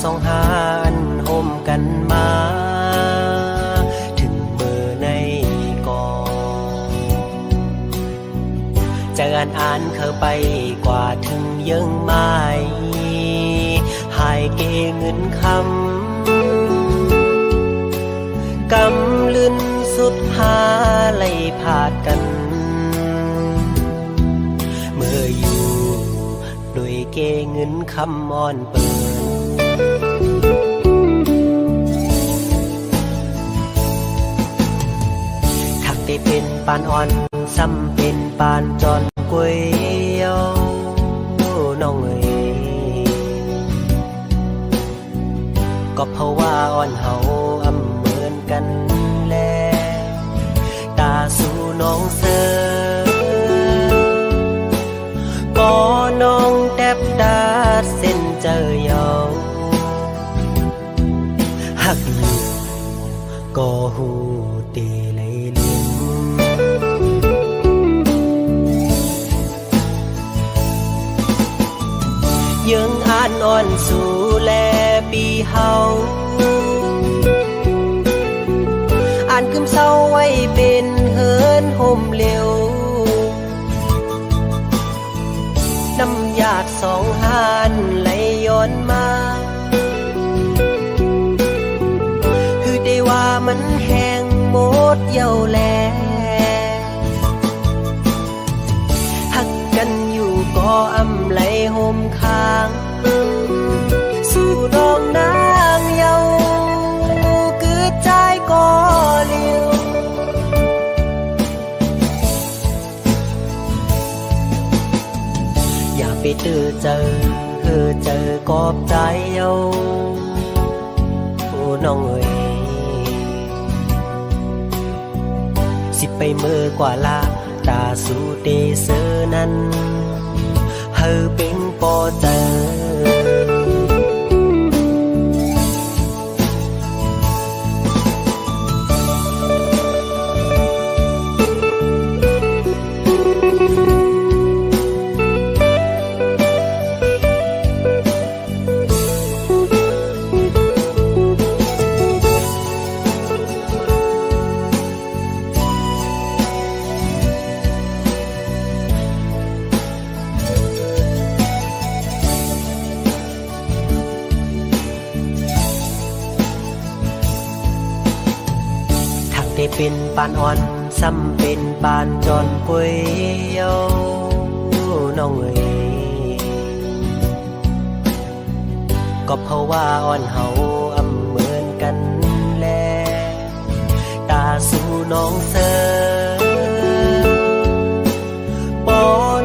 สองหาอันห่มกันมาถึงมือในก่อนจะอ่านเข้าไปกว่าถึงยังไม่หายเกเงินคำกำลืนสุดหาไล่ผาดกันเมื่ออยู่โดยเกเงินคำอ่อนเปิดถักได้เป็นปานอ่อนซ้ำเป็นปานจอนกวยเยวน้องเอ๋ยก็เพราะว่าอ่อนเฮาเหมือนกันแลตาสู่น้องเสือก็น้องแทบดาดเส้นเจอยองหักอยู่ก็หูเตเลยลืมยังอ่านอ่อนสู่แลปีเฮาอ่านคืมเศร้าไว้เป็นเฮินห่มเร็วน้ำหยาดสองหานไหลย้อนมาคือได้ว่ามันแห้งหมดเย้าแลหักกันอยู่ก็ไหลห่มค้างสู่น้องนางเยาคือใจก็เลี้ยวอย่าไปเจอกอบใจเยาโอ้น้องเอ๋ยสิไปเมื่อกว่าละตาสู่เตเซอนั้นเฮอเป็นปอเจอได้เป็นปานอ่อนซ้ำเป็นปานจอนกวยเยาน้องเอ๋ยก็เพราะว่าอ่อนเฮาเหมือนกันแลตาสู่น้องเสือปอ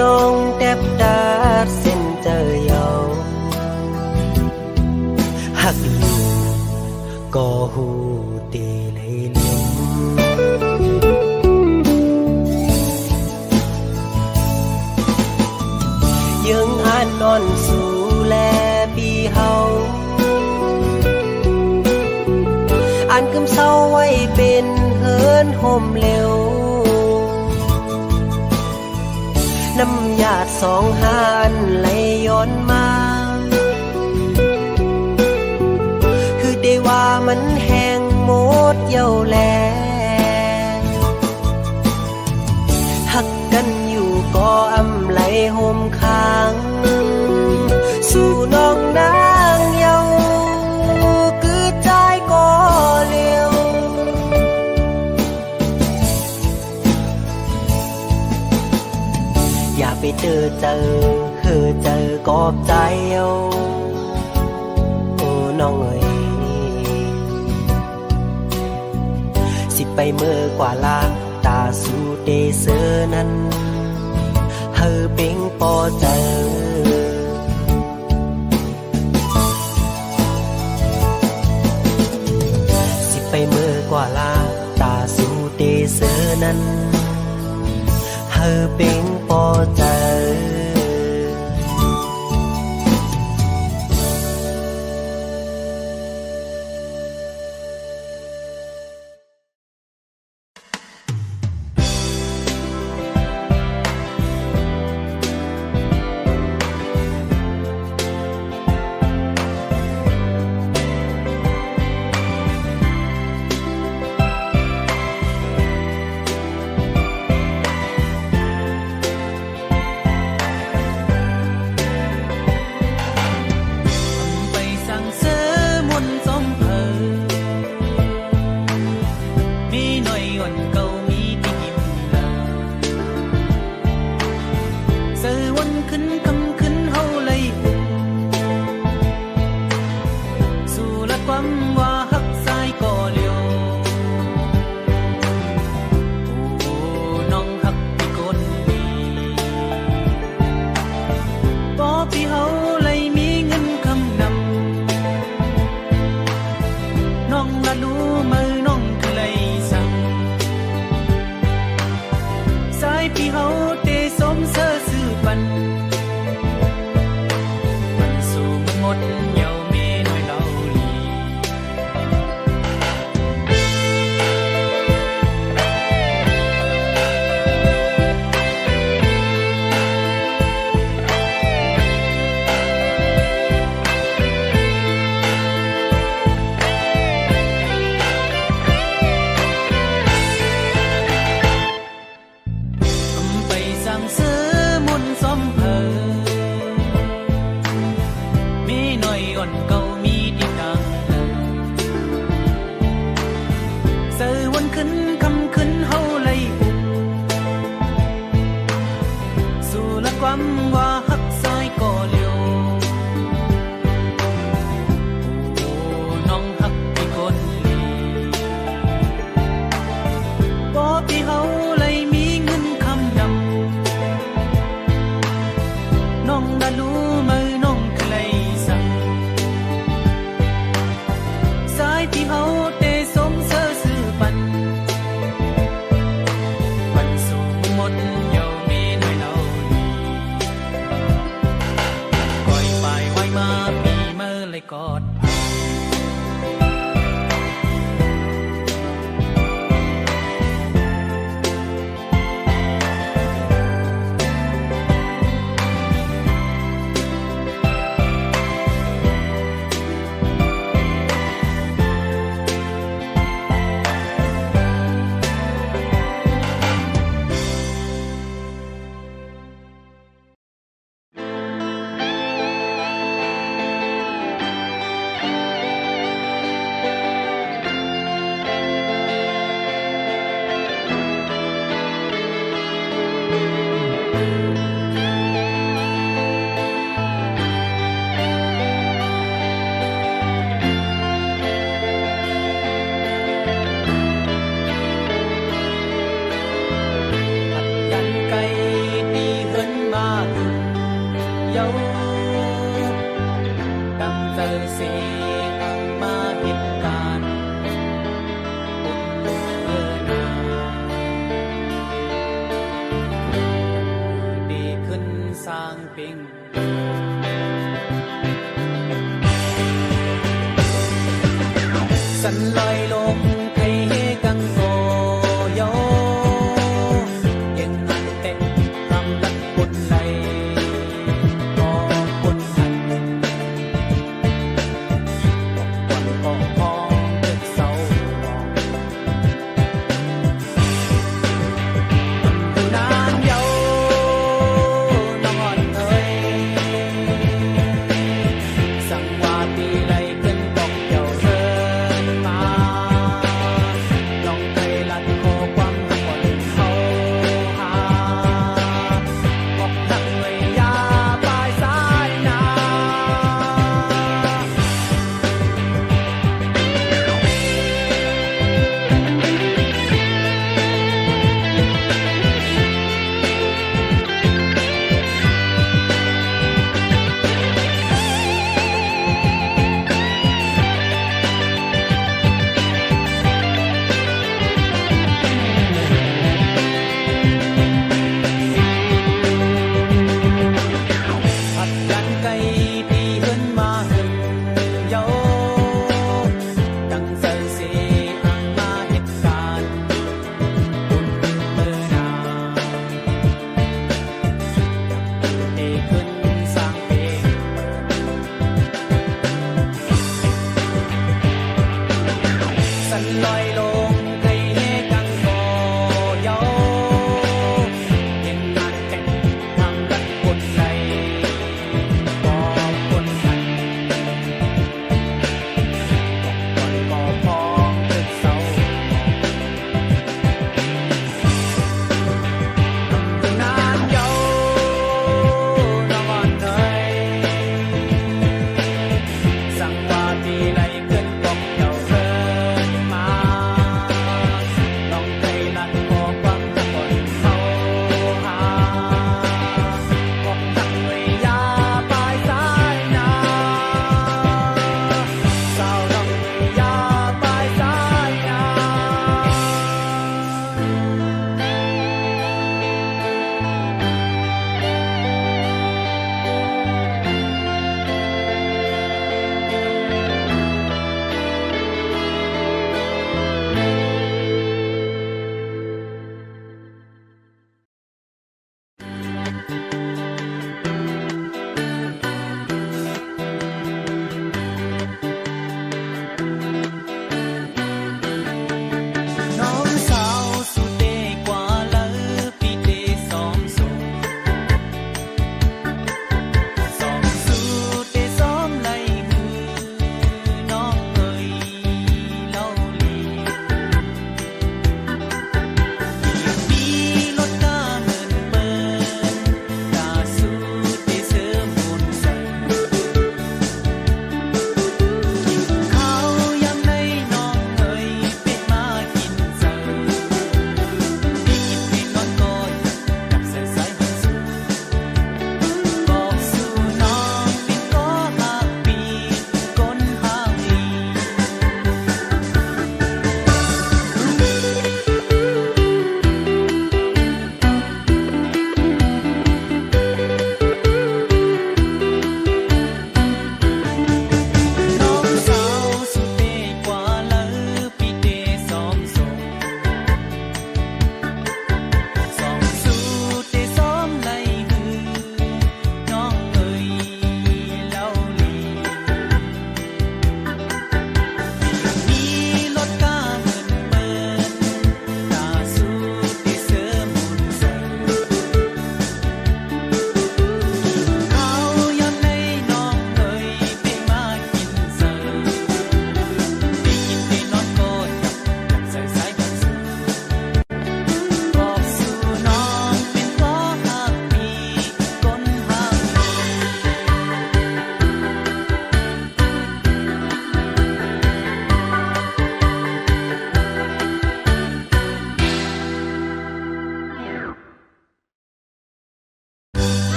น้องแทบดาดเส้นเจอยาวหักอยู่ก็หูเตเลยลืมยังอ่านนอนสู่แลปีเฮาอ่านคำเศร้าไว้เป็นเฮินห่มเร็วน้ำหยาดสองหานไหลย้อนมาคือได้ว่ามันแห้งหมดเย้าแลหักกันอยู่ก็ไหลห่มค้างสู่น้องนางเยาคือใจก็เลี้ยวอย่าไปเจอกอบใจเอาโอ้น้องเอ๋ยสิไปเมื่อกว่าลาตาสู่เตเซอนั้นเฮอเป็งปอเจอสิไปเมื่อกว่าลาตาสู่เตเซอนั้นเฮอเป็งปอเจอ ที่เฮาเตสมเสอซื่อปันมันสู่มันหมดเหย่าเมน้อยเล่าลีไปสั่งซื้อมุนสมเพอมีหน่อยอ่อนเก่ามีดีดังเสือวันขึ้นคำขึ้นเฮาไล่อุบสู่ละความว่าฮักซอยก่อเลียวโอ้น้องฮักพี่คนลีบ่พี่เฮาไล่มีเงินคำดำน้องดารู้มือน้องใครสั่งสายที่เฮาเตสมเสอซื่อปันปันสู่หมดเหย่าเมน้อยเล่าลีก่อยปลายไว้มาปีเมื่อเลยกอดยันไกลตีเหินมาถึงเยาดังเตอเสอังมาเหตุการณ์ปุ่นเมื่อนาดีขึ้นสร้างเป่งสันลอยลงไทยกังโกโยยังหันเต็มคำลัดบนไหลก็บนหันวันก็พองเด็กเศร้าอยู่นานเยาน้องอ่อนเอ้ย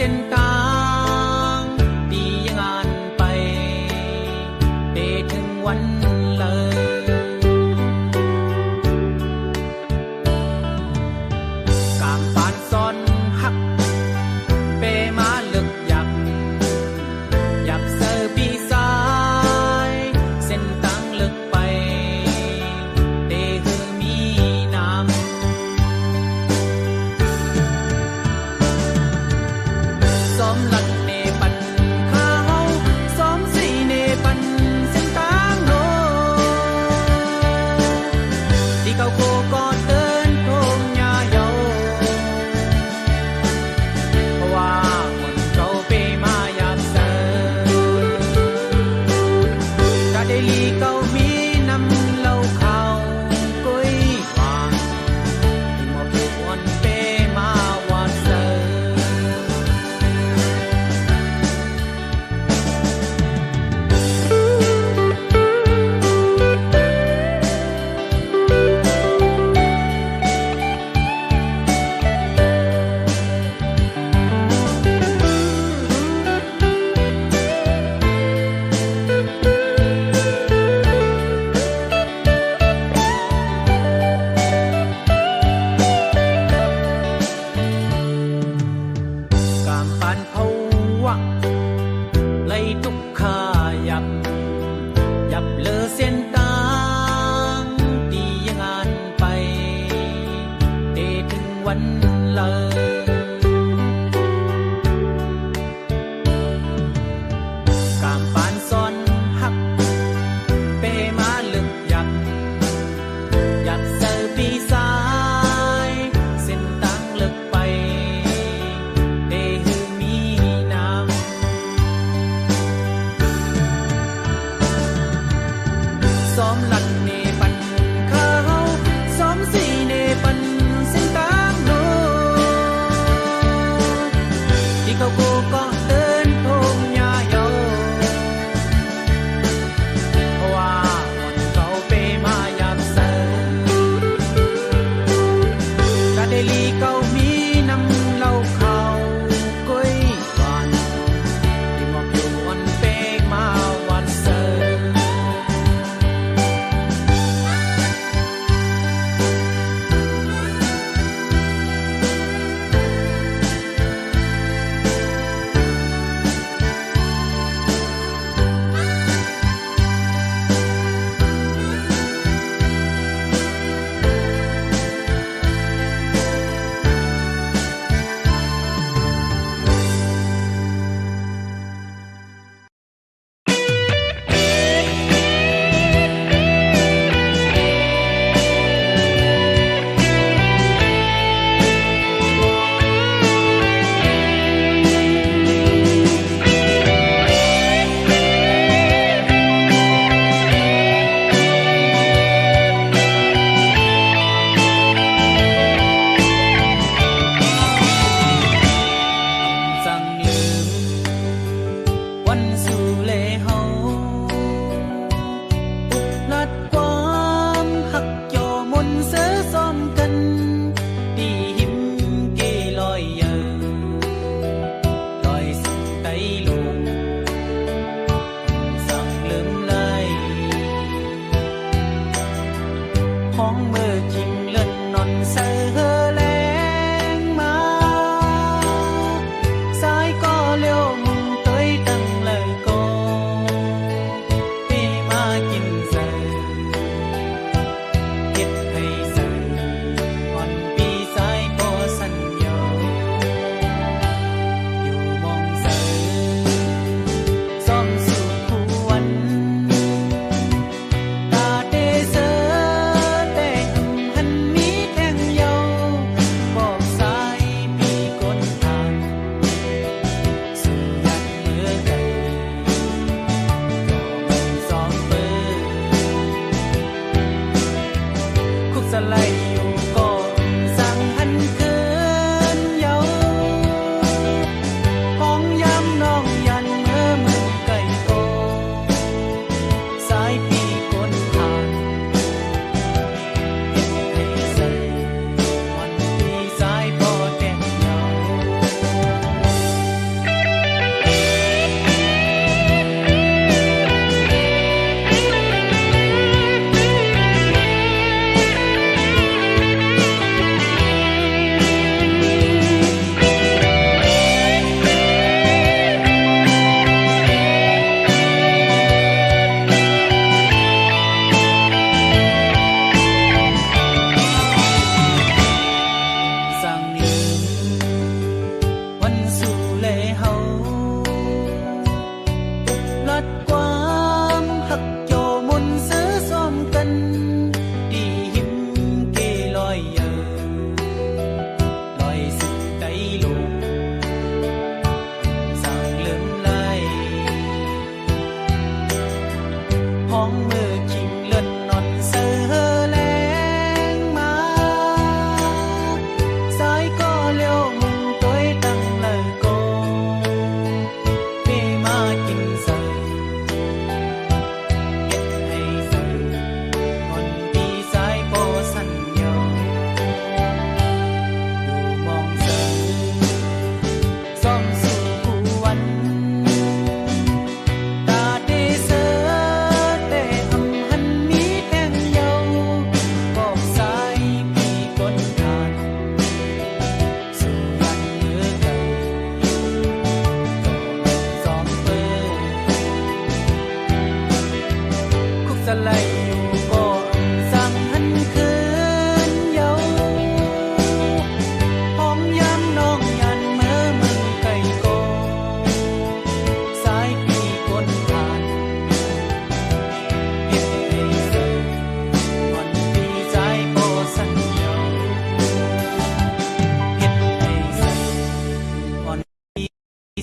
ส้นทางดียังงานไปเดถึงวันเลยกามปานซ้อนหักเปมาเลึกอยากเซอร์ปีสายเส้นทางลึกไปเดหือมีน้ำส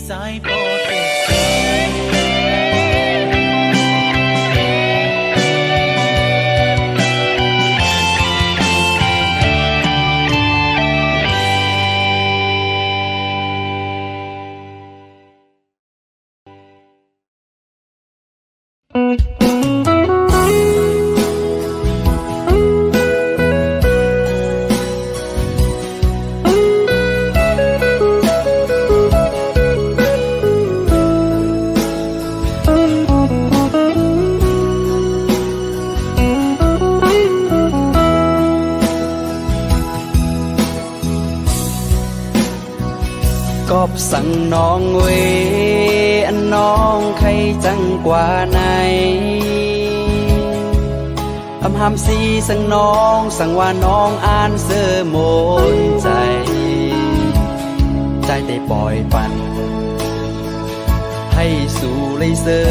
สายพอเต็มกอบสั่งน้องเวอันน้องใครจังกว่าไหนอำหามสีสั่งน้องสั่งว่าน้องอ่านเสื้อโมนใจ ใจได้ปล่อยปัน ให้สู่เลยเสือ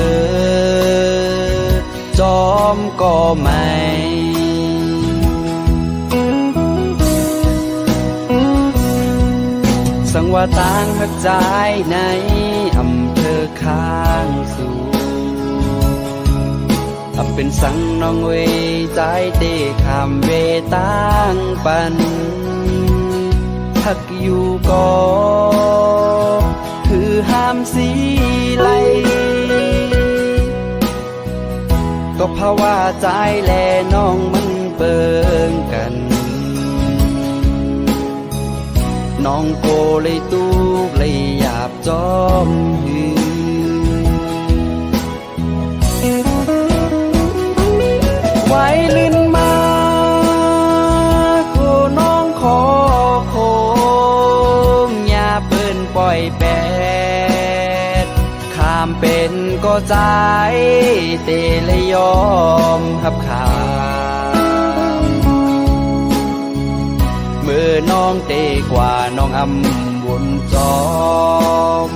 จอมก็ไม่สั่งว่าต่างหักใจในอำเภอข้างสู่ทำเป็นสั่งน้องเวใจเตะข้ามเวต่างปันหักอยู่ก็คือห้ามสีไหลก็เพราะว่าใจแลน้องมันเปิงกันน้องโกเลยตูกเลยหยาบจอมหือไว้ลื่นมาโกน้องขอโคมอย่าเปิ้นปล่อยแปดข้ามเป็นก็ใจเตเลยยอมหับขาเมื่อน้องเตกว่าน้องอำวนจอม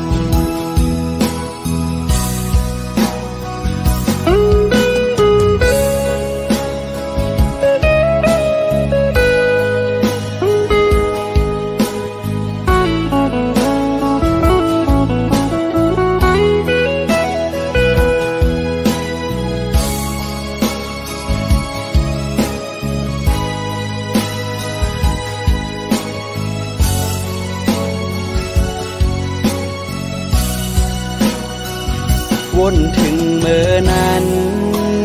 วนถึงเมื่อนั้น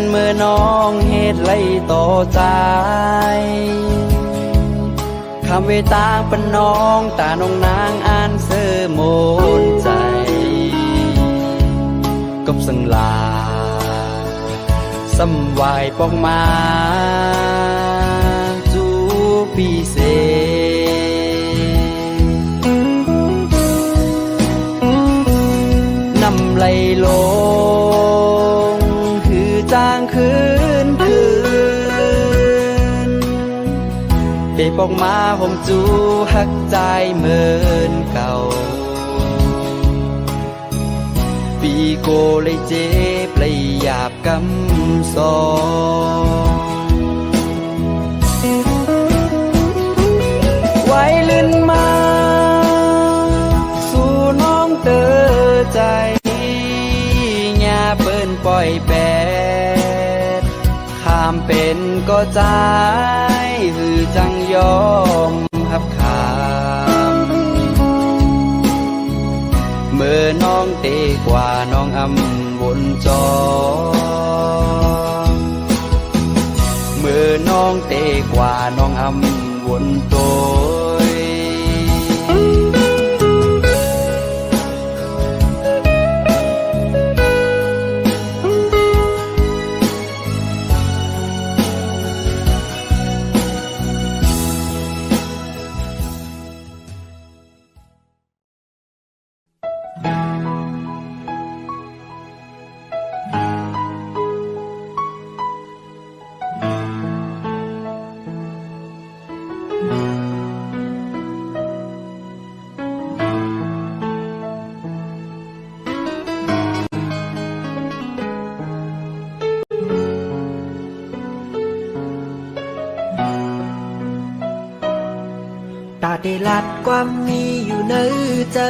เมื่อน้องเหตุไล่ต่อใจคำเวตาปนน้องตาน้องนางอ่านเสื้อโมนใจกับสังลาสำวายปองมาจูปีเซนำไหลลงคือจางคืนเปปอกมาผมจูหักใจเหมือนเก่าปีโกเลยเจ็บเลยหยาบกำซองไว้ลื่นมาสู่น้องเตอใจอย่าเปิ้นปล่อยแปดข้ามเป็นก็ใจหือจังยอมหับขามเมื่อน้องเตกว่าน้องอำวนจอเมื่อน้องเตกว่าน้องอำวนโตย ได้ลัดความมีอยู่ในใจ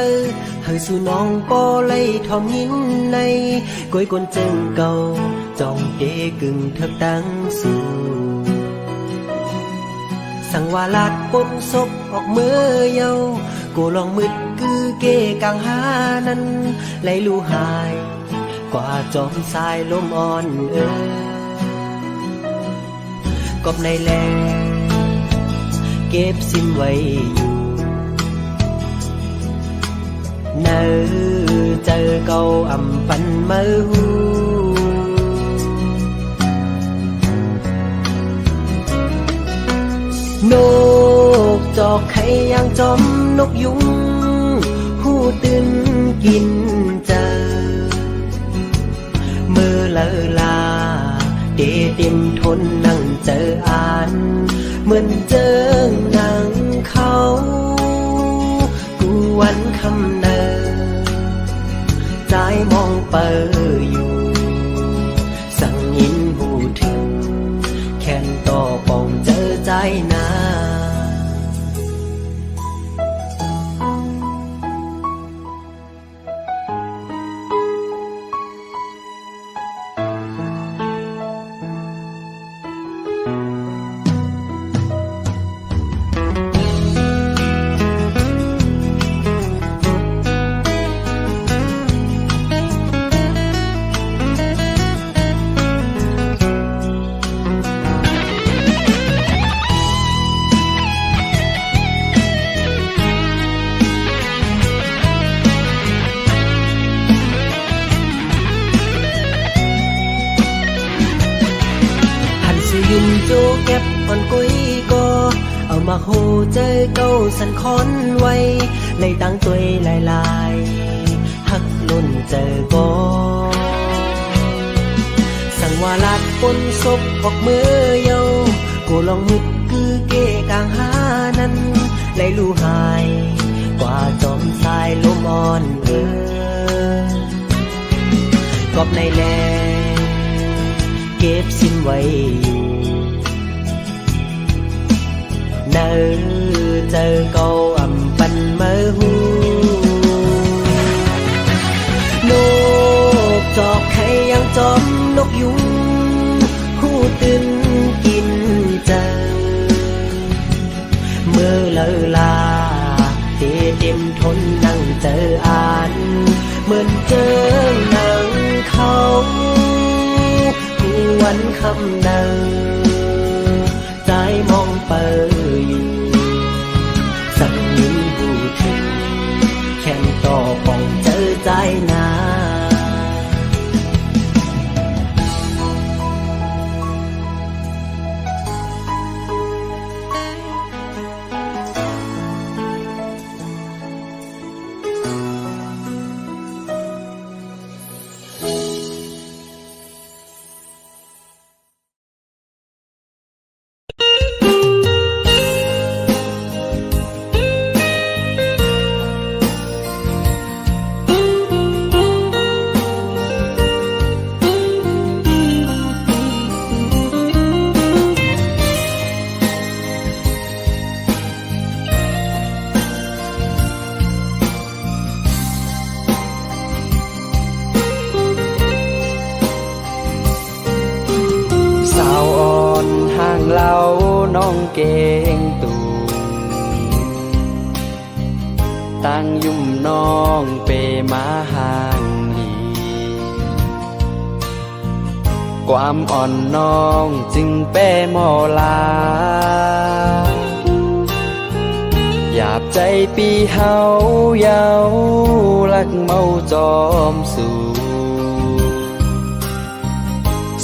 เฮยสู่น้องปอไล่ทอมยินในก้อยกวนเจิงเก่าจองเดกึ่งเถิบตั้งสู่สั่งว่าลัดปนศพออกมือเยากูลองมืดคือเกกังหานั้นไหลลู่หายกว่าจอมสายลมอ่อนกบในแลเก็บสิ้นไว้อยู่เนอเจอเก่าอำปันมือหูนกจอกไข่ยางจอมนกยุงหูตื่นกินเจอมือเลอลาเดเต็มทนนั่งเจออ่านเหมือนเจอหนังเขากูวันคำเนอใจมองเปออยู่สั่งยินหูถึงแค่นต่อปองเจอใจนา ยินโจเก็บอ่อนกุยก็เอามาโหเจอเก้าสันคอนไว้เลยตั้งตัวลายหักล้นเจอก็สั่งว่าลัดปนศพออกมือเยากูลองมึกคือเกกางหานั้นเลยลู่หายกว่าจอมสายลมอ่อนกอบในแลเก็บสิ้นไว้เนอเจอเก่าอำปันมือหูนกจอกไข่ยังจอมนกยุงหูตื่นกินเจอเมื่อเลอลาเต็มทนนั่งเจออ่านเหมือนเจอหนังเขาวันคำเนอใจมองเปยสั่งยิ้มหูถึงแค่นต่อปองเจอใจนา เล่าน้องเก่งตูตั้งยุ่มน้องเปมาห่างอีความอ่อนน้องจึงเป้มอลาหยาบใจปีเฮาเยาลักเมาจอมสู่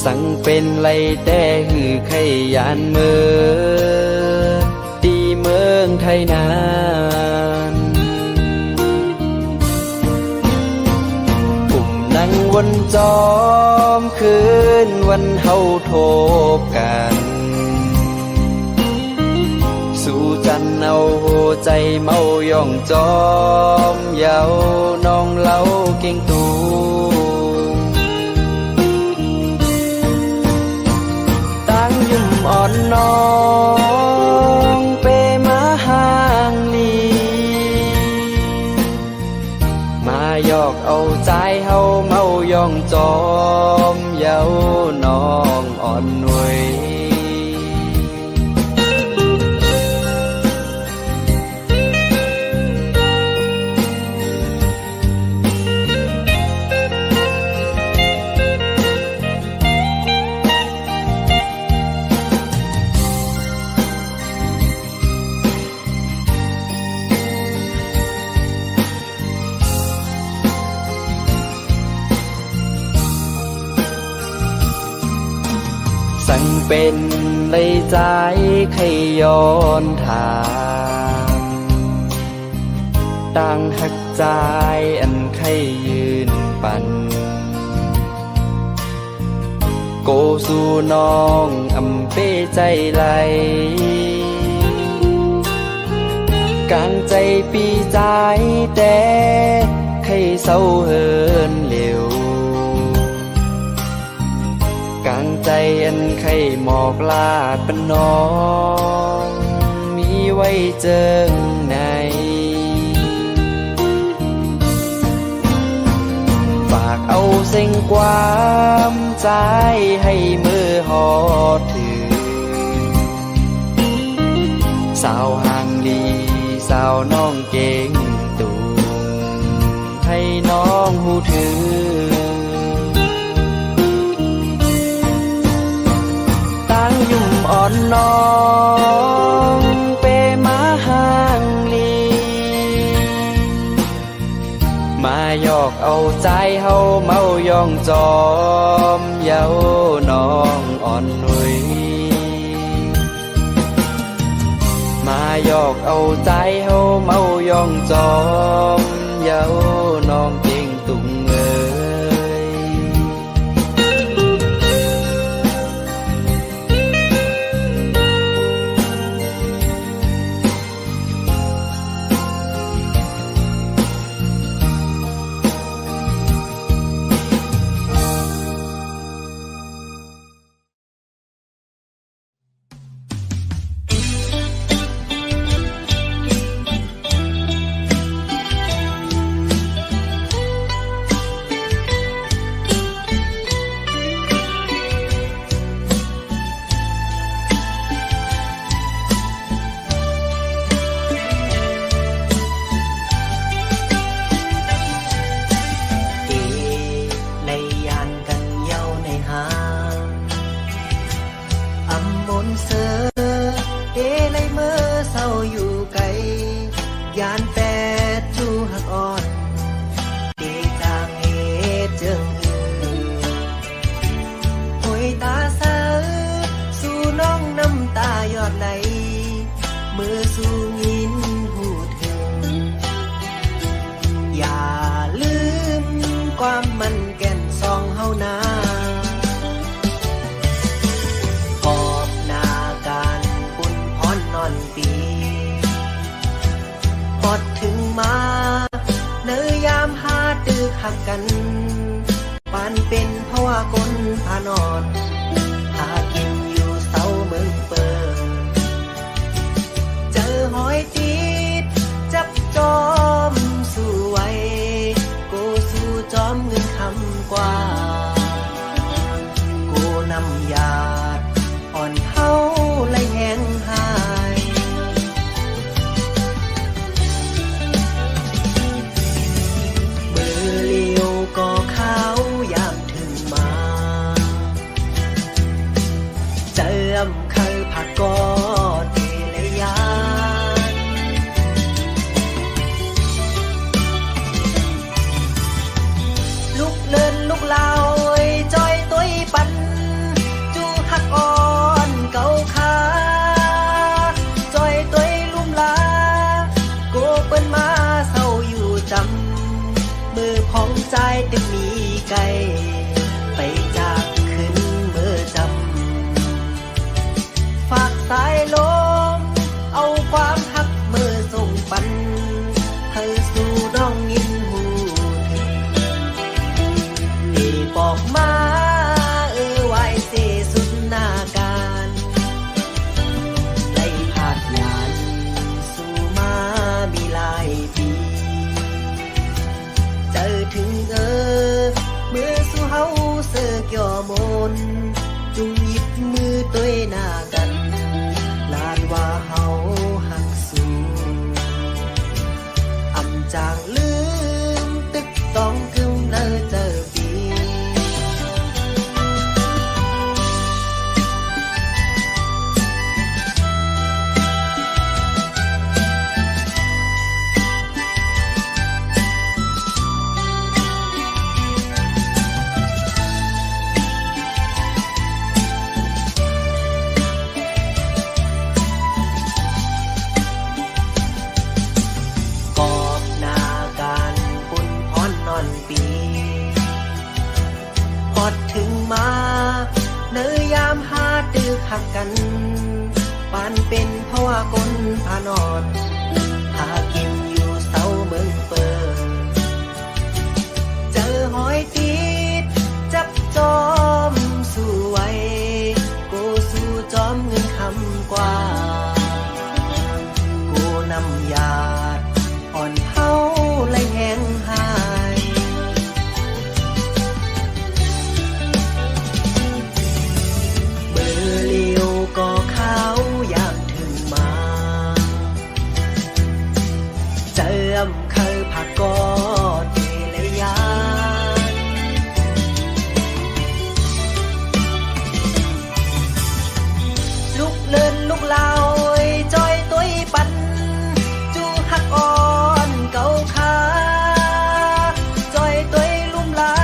สั่งเป็นไรแต่หือไขยานเมือตีเมืองไทยนานปุ่มนั่งวนจอมคืนวันเฮาโทบกันสู่จันเอาใจเมาย่องจอมเยาน้องเล่าเก่งตูอ่อนน้องเปมาห่างลี ยอกเอาใจเฮาเมายองจอมเย้าน้องอ่อนหน่วยสั่งเป็นเลยใจใครย้อนถามตั้งหักใจอันใครยืนปันโกสู่น้องอำเป้ใจไหลกลางใจปีใจแต่ใครเศร้าเฮินเหลวกลางใจอันใครหมอกลาดเป็นน้องมีไว้เจิงในฝากเอาเส้นความใจให้มือหอดถือสาวห่างลีสาวน้องเก่งตูให้น้องหูถือยุ่มอ่อนน้องเปมาห่างลีมาหยอกเอาใจเฮาเมายองจอมเย้าน้องอ่อนหนุ่ยมาหยอกเอาใจเฮาเมายองจอมเย้าน้องเก่งตุงเอ้ย หักกันปานเป็นเพราะว่าคนพานอนหากินอยู่เสาเมืองเปิดเจอหอยติดจับจอมสู้ไว้กูสู้จอมเงินคำกว่ากูนำยาดอ่อนเฮาไหลแห้งหายมือเลี้ยวก็ขาวยามถึงมาเจิมเคยผักกอดเทเลยานลุกเลินลุกลาวจอยตุ้ยปันจูหักอ่อนเก่าขาจอยตุ้ยลุ่มลาโกเปิ้นมาเศร้าอยู่จำมือของใจตึงมีไกลไปจากขึ้นเมื่อจำฝากสายลมเอาความหักเมื่อส่งปันให้สู่น้องยินหูถึงที่บอกมาไว้เสสุดหน้าการไล่ผาดยานสู่มามีหลายปีเจอ เมื่อสู่เฮาเสือเกี่ยวมนจุงหยิบมือตัวหน้ากันลานว่าเฮาหักสู้อำจางลืมตึกต้องกึมเนอเจอปีพอดถึงมาเนยยามหาตึกหักกันปานเป็นเพราะว่าคนพานอนหากินอยู่เสาเมืองเปิดเจอหอยติดจับจอมสู้ไว้กูสู้จอมเงินคำกว่ากูนำยาดอ่อนเฮาไหลแห้งหายก็เขาอยากถึงมาเจิมเคยผักกอดเทเลยานลุกเลินลุกลาวจอยตัวปันจูหักอ่อนเก่าขาจอยตัวลุ่มลา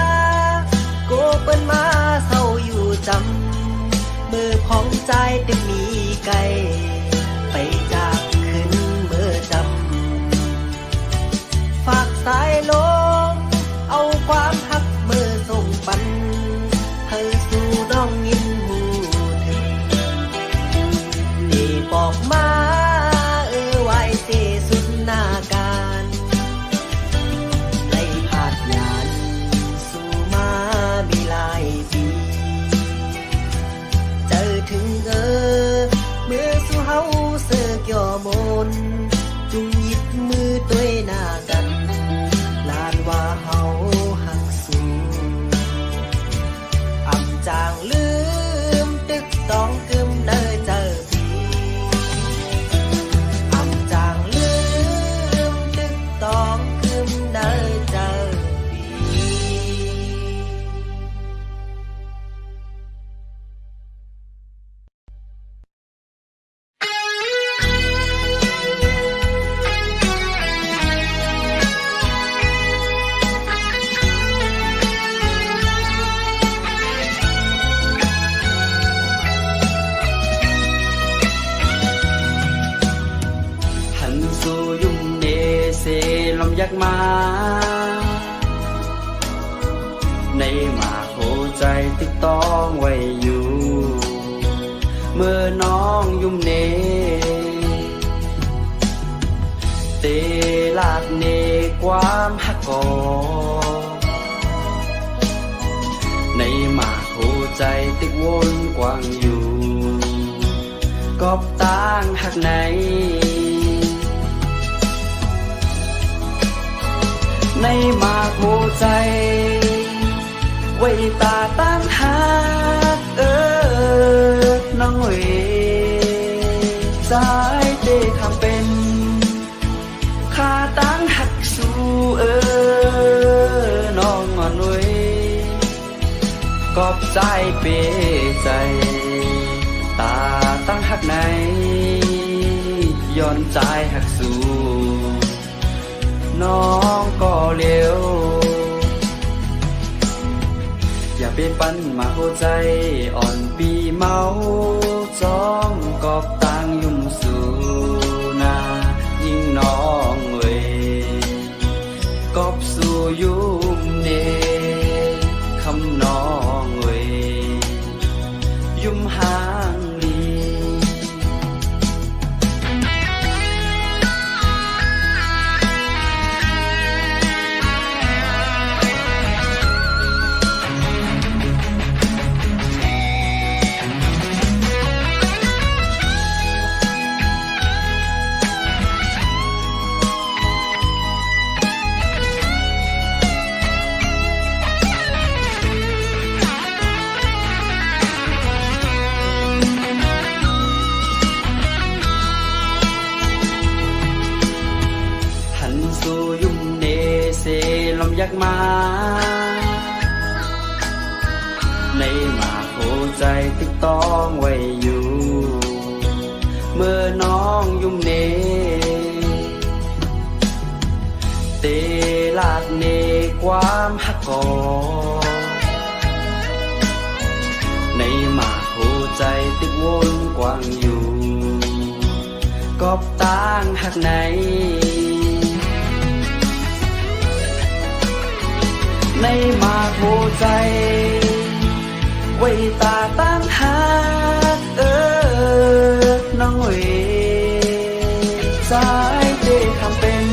โกเปิ้นมาเศร้าอยู่จำมือของใจตึกมีไกลไปจากขึ้นเมื่อจำฝากสายลงเอาความหักเมื่อส่งปันให้สู่น้องยินหูถึงนี่บอกมาไว้เสสุดหน้าการไล่ผาดยานสู่มามีหลายปีถึงเมื่อสู่เฮาเสือเกี่ยวมนจุงหยิบมือตัวหน้ากันลานว่าเฮาหักสู้อำจางลืมตึกต้องกึมเนอเจอปีอำจางลืมตึกต้องกึมเนอเจอปีลมยักมาในหมาโคใจติดต้องไว้อยู่เมื่อน้องยุ่มเนเตลาดเนความหักกอในหมาโคใจติดวนกว้างอยู่กอบต่างหักไหนในมาโคใจไว้ตาตั้งหาน้องเอ๋สายเตะคำเป็นข้าตั้งหักสู้น้องอ่อนเว้ยกอบใจเปใจตาตั้งหักไหนย้อนใจหักสู้น้องก็เลี้ยวอย่าไปปั้นมาหัวใจอ่อนปีเมาจ้องกอบต่างยุ่มสู่นายิ่งน้องเว้ยกอบสู่ยุ่มเนคำน้องเว้ยยุ่มห่างลี อยากมาในมาหัวใจติดต้องไว้อยู่เมื่อน้องยุ่มเนเตลาดเนความหักกอในมาหัวใจติดวนกว้างอยู่กอบต่างหักไหนในมาหัวใจไว้ตาตั้งหักน้องเอ๋สายเดคำเป็น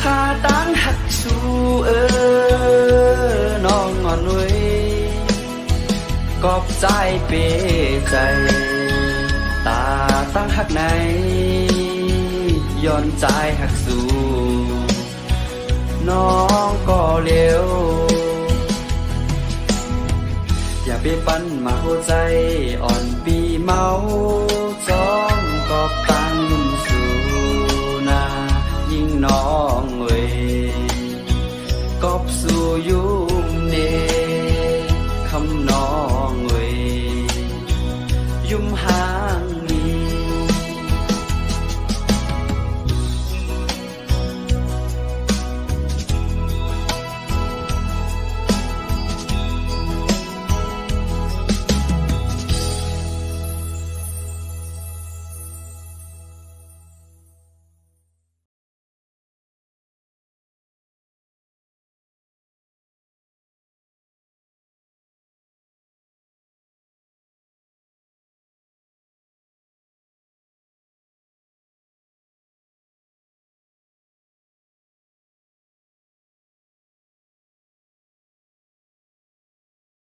ข้าตั้งหักสู้น้องงอนเว้ยกอบใจเปใจตาตั้งหักไหนย้อนใจหักสู้น้องก็เร็วอย่าไปปั้นมาหัวใจอ่อน